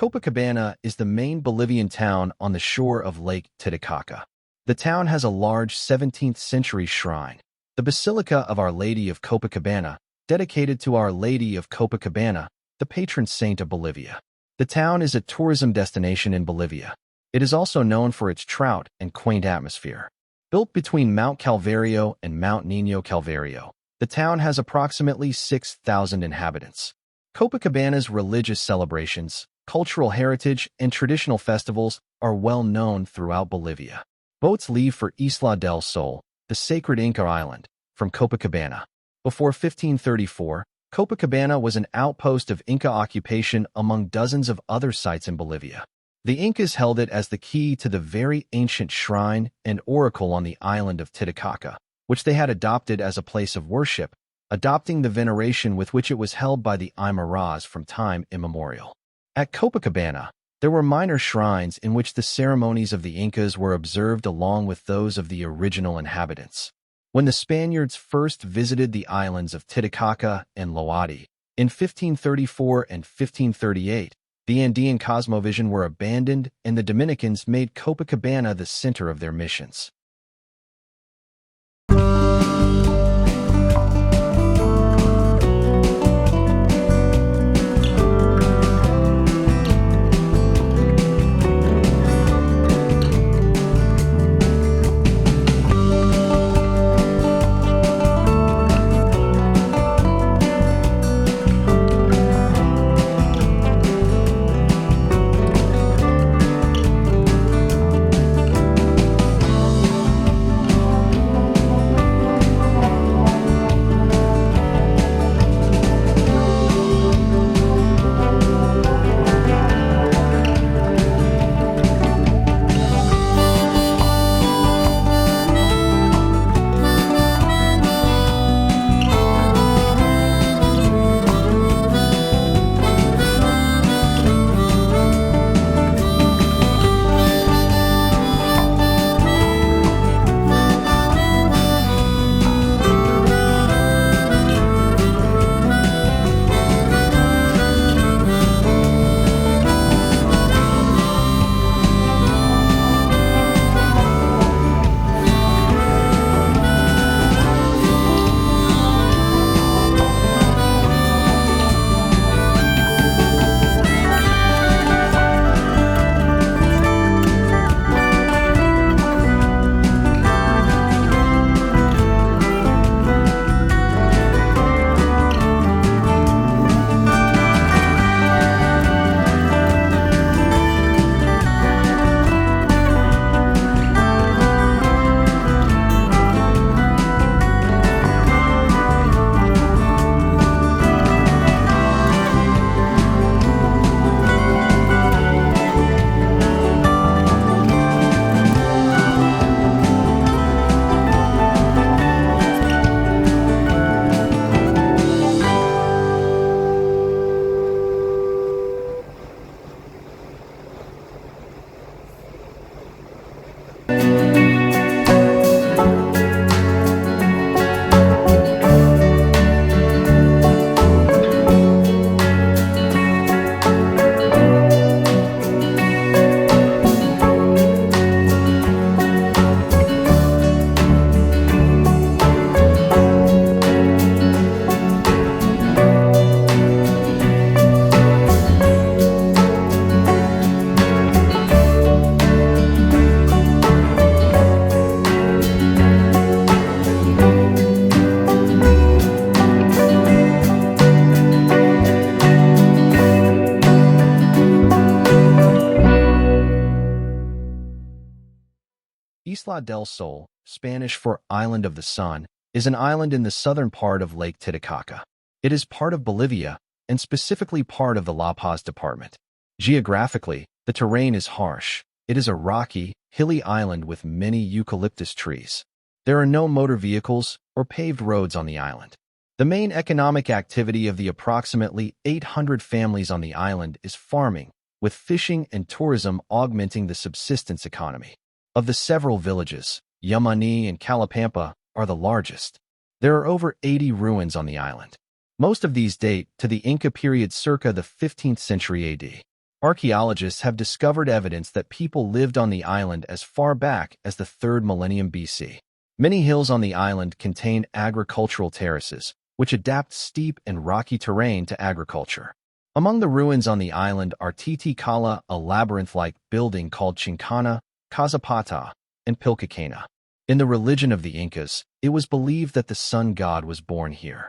Copacabana is the main Bolivian town on the shore of Lake Titicaca. The town has a large 17th-century shrine, the Basilica of Our Lady of Copacabana, dedicated to Our Lady of Copacabana, the patron saint of Bolivia. The town is a tourism destination in Bolivia. It is also known for its trout and quaint atmosphere. Built between Mount Calvario and Mount Niño Calvario, the town has approximately 6,000 inhabitants. Copacabana's religious celebrations, cultural heritage, and traditional festivals are well known throughout Bolivia. Boats leave for Isla del Sol, the sacred Inca island, from Copacabana. Before 1534, Copacabana was an outpost of Inca occupation among dozens of other sites in Bolivia. The Incas held it as the key to the very ancient shrine and oracle on the island of Titicaca, which they had adopted as a place of worship, adopting the veneration with which it was held by the Aymaras from time immemorial. At Copacabana, there were minor shrines in which the ceremonies of the Incas were observed along with those of the original inhabitants. When the Spaniards first visited the islands of Titicaca and Loadi, in 1534 and 1538, the Andean cosmovision were abandoned and the Dominicans made Copacabana the center of their missions. Isla del Sol, Spanish for Island of the Sun, is an island in the southern part of Lake Titicaca. It is part of Bolivia, and specifically part of the La Paz department. Geographically, the terrain is harsh. It is a rocky, hilly island with many eucalyptus trees. There are no motor vehicles or paved roads on the island. The main economic activity of the approximately 800 families on the island is farming, with fishing and tourism augmenting the subsistence economy. Of the several villages, Yamani and Calapampa are the largest. There are over 80 ruins on the island. Most of these date to the Inca period circa the 15th century AD. Archaeologists have discovered evidence that people lived on the island as far back as the 3rd millennium BC. Many hills on the island contain agricultural terraces, which adapt steep and rocky terrain to agriculture. Among the ruins on the island are Titicaca, a labyrinth-like building called Chincana, Cazapata, and Pilcacana. In the religion of the Incas, it was believed that the sun god was born here.